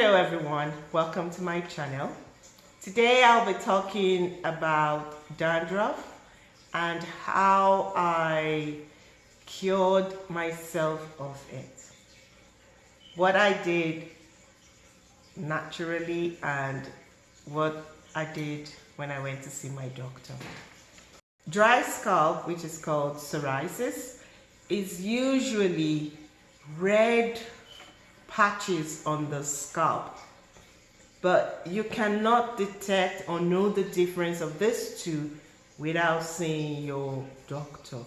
Hello everyone, welcome to my channel. Today I'll be talking about dandruff and how I cured myself of it. What I did naturally and what I did when I went to see my doctor. Dry scalp, which is called psoriasis, is usually red patches on the scalp, but you cannot detect or know the difference of these two without seeing your doctor.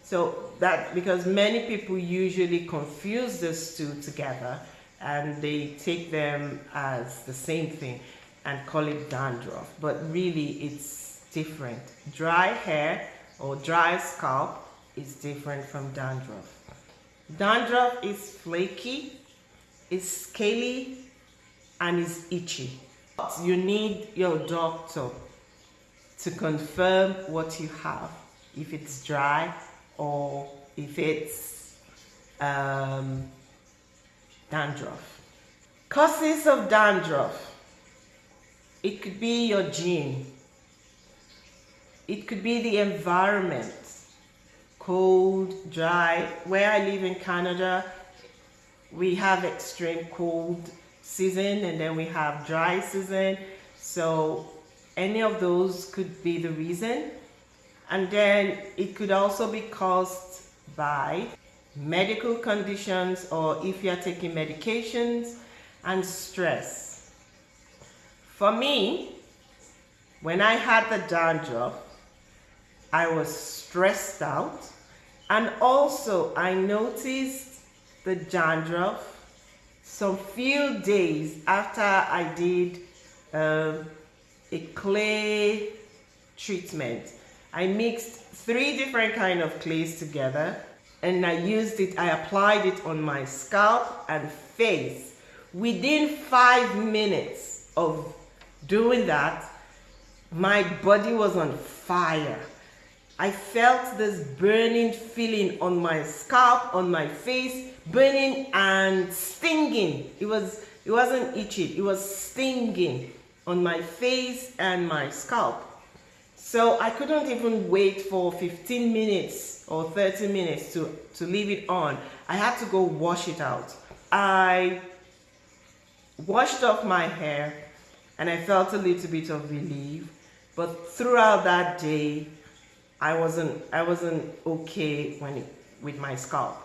So that because many people usually confuse these two together and they take them as the same thing and call it dandruff, but really it's different. Dry hair or dry scalp is different from dandruff. Dandruff is flaky, is scaly, and is itchy. You need your doctor to confirm what you have, if it's dry or if it's dandruff. Causes of dandruff. It could be your gene. It could be the environment. Cold, dry. Where I live in Canada, we have extreme cold season and then we have dry season. So any of those could be the reason. And then it could also be caused by medical conditions or if you're taking medications and stress. For me, when I had the dandruff, I was stressed out. And also, I noticed the dandruff some few days after I did a clay treatment. I mixed 3 different kinds of clays together and I applied it on my scalp and face. Within 5 minutes of doing that, my body was on fire. I felt this burning feeling on my scalp, on my face, burning and stinging. It wasn't itchy, it was stinging on my face and my scalp. So I couldn't even wait for 15 minutes or 30 minutes to leave it on. I had to go wash it out. I washed off my hair and I felt a little bit of relief, but throughout that day, I wasn't okay with my scalp.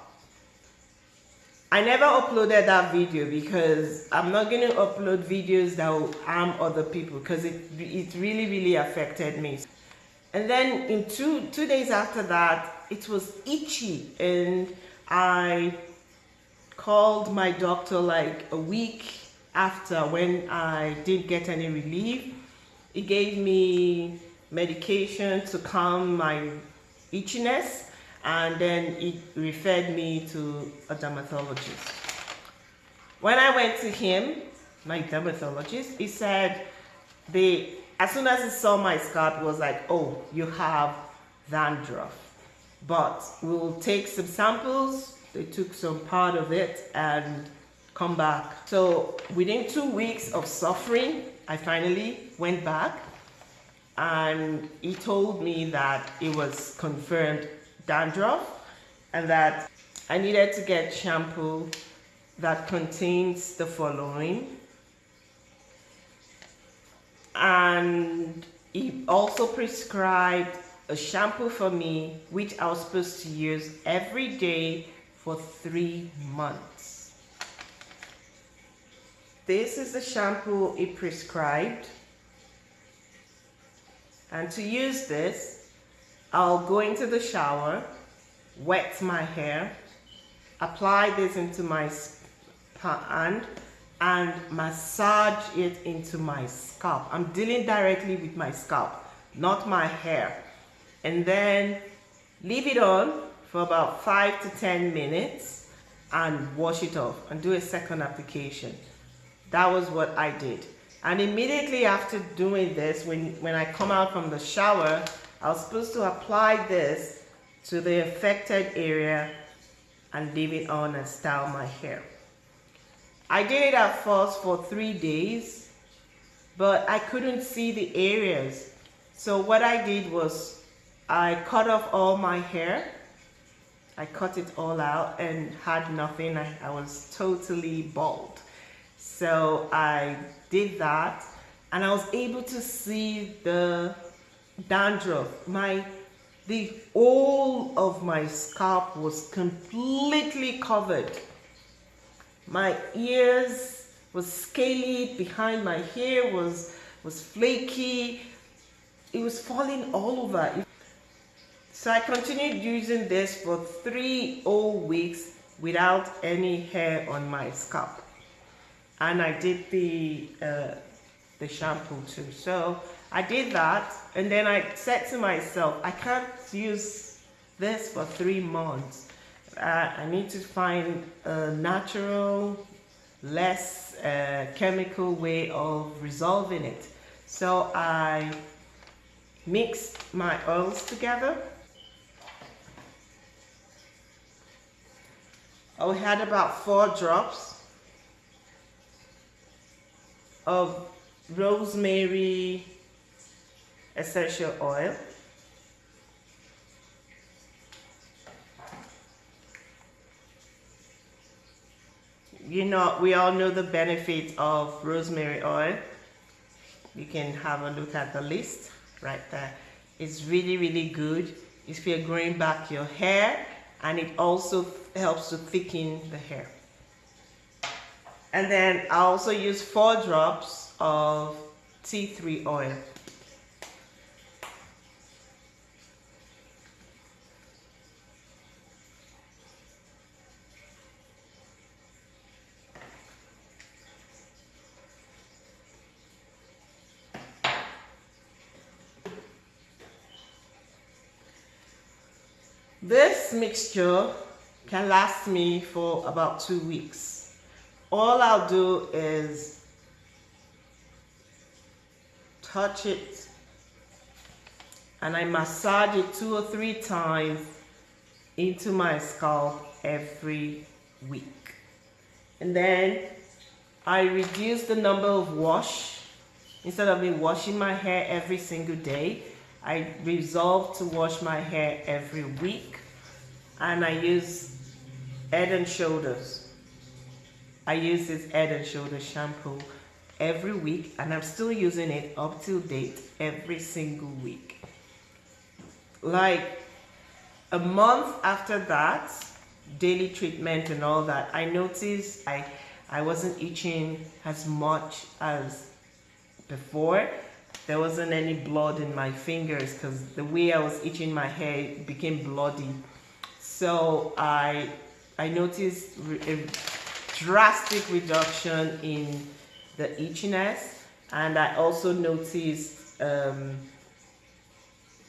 I never uploaded that video because I'm not going to upload videos that will harm other people because it really affected me. And then in two days after that, it was itchy and I called my doctor like a week after when I didn't get any relief. He gave me medication to calm my itchiness and then it referred me to a dermatologist. When I went to him, my dermatologist, he said as soon as he saw my scalp, he was like, oh, you have dandruff, but we'll take some samples. They took some part of it and come back. So within 2 weeks of suffering, I finally went back and he told me that it was confirmed dandruff and that I needed to get shampoo that contains the following. And he also prescribed a shampoo for me which I was supposed to use every day for 3 months. This is the shampoo he prescribed. And to use this, I'll go into the shower, wet my hair, apply this into my hand, and massage it into my scalp. I'm dealing directly with my scalp, not my hair. And then leave it on for about 5 to 10 minutes and wash it off and do a second application. That was what I did. And immediately after doing this, when I come out from the shower, I was supposed to apply this to the affected area and leave it on and style my hair. I did it at first for 3 days, but I couldn't see the areas. So what I did was I cut off all my hair. I cut it all out and had nothing. I was totally bald. So I did that and I was able to see the dandruff. The whole of my scalp was completely covered. My ears was scaly, behind my hair was flaky. It was falling all over. So I continued using this for 3 whole weeks without any hair on my scalp. And I did the shampoo too. So I did that, and then I said to myself, I can't use this for 3 months. I need to find a natural, less chemical way of resolving it. So I mixed my oils together. I had about 4 drops of rosemary essential oil. You know, we all know the benefit of rosemary oil. You can have a look at the list right there. It's really, really good if you're growing back your hair, and it also helps to thicken the hair. And then I also use 4 drops of tea tree oil. This mixture can last me for about 2 weeks. All I'll do is touch it and I massage it 2 or 3 times into my scalp every week. And then I reduce the number of wash. Instead of me washing my hair every single day, I resolve to wash my hair every week, and I use Head and Shoulders. I use this Head and Shoulders shampoo every week, and I'm still using it up to date every single week. Like a month after that, daily treatment and all that, I noticed I wasn't itching as much as before. There wasn't any blood in my fingers because the way I was itching my hair became bloody. So I noticed a drastic reduction in the itchiness, and I also noticed there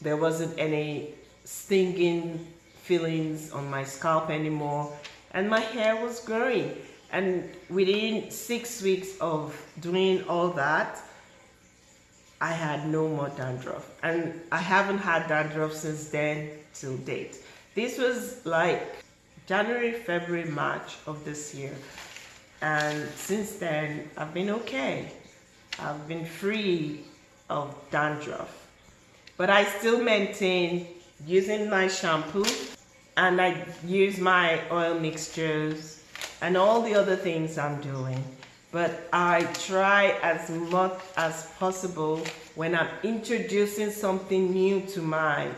wasn't any stinging feelings on my scalp anymore, and my hair was growing. And within 6 weeks of doing all that, I had no more dandruff, and I haven't had dandruff since then till date. This was like January, February, March of this year, and since then I've been okay. I've been free of dandruff, but I still maintain using my shampoo, and I use my oil mixtures and all the other things I'm doing. But I try as much as possible when I'm introducing something new to my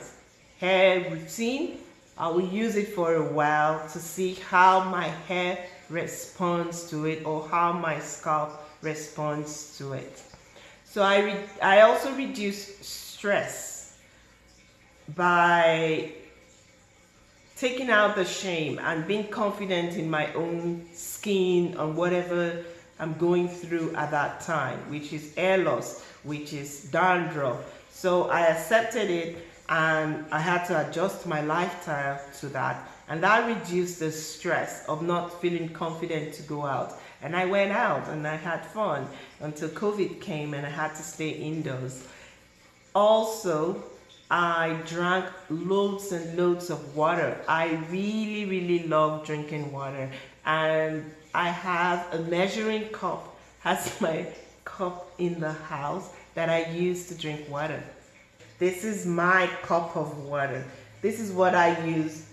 hair routine, I will use it for a while to see how my hair responds to it, or how my scalp responds to it. So I also reduce stress by taking out the shame and being confident in my own skin on whatever I'm going through at that time, which is hair loss, which is dandruff. So I accepted it, and I had to adjust my lifestyle to that, and that reduced the stress of not feeling confident to go out. And I went out and I had fun until COVID came and I had to stay indoors. Also, I drank loads and loads of water. I really, really love drinking water, and I have a measuring cup as my cup in the house that I use to drink water. This is my cup of water. This is what I use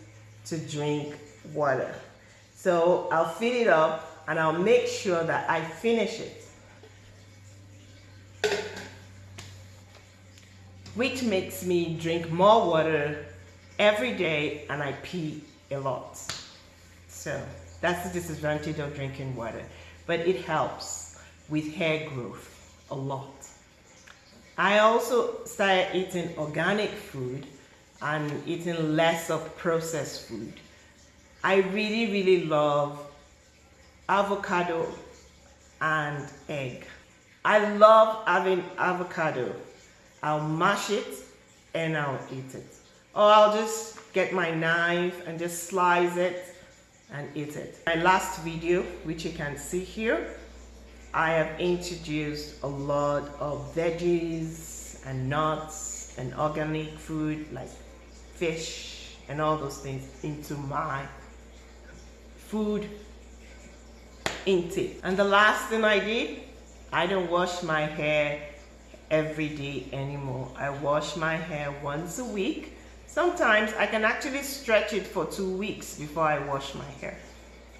to drink water. So I'll fill it up and I'll make sure that I finish it. Which makes me drink more water every day, and I pee a lot. So that's the disadvantage of drinking water. But it helps with hair growth a lot. I also started eating organic food and eating less of processed food. I really love avocado and egg. I love having avocado. I'll mash it and I'll eat it. Or I'll just get my knife and just slice it and eat it. My last video, which you can see here, I have introduced a lot of veggies and nuts and organic food like fish and all those things into my food intake. And the last thing I did, I don't wash my hair every day anymore. I wash my hair once a week. Sometimes I can actually stretch it for 2 weeks before I wash my hair.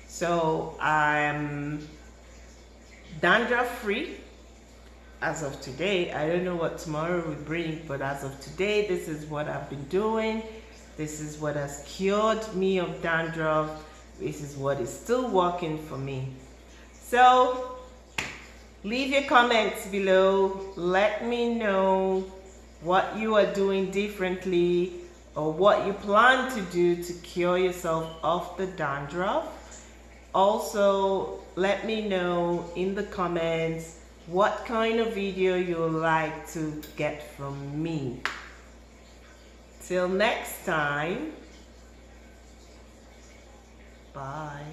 So I'm dandruff free as of today. I don't know what tomorrow will bring, but as of today, this is what I've been doing. This is what has cured me of dandruff. This is what is still working for me. So leave your comments below. Let me know what you are doing differently or what you plan to do to cure yourself of the dandruff. Also, let me know in the comments what kind of video you would like to get from me. Till next time, bye.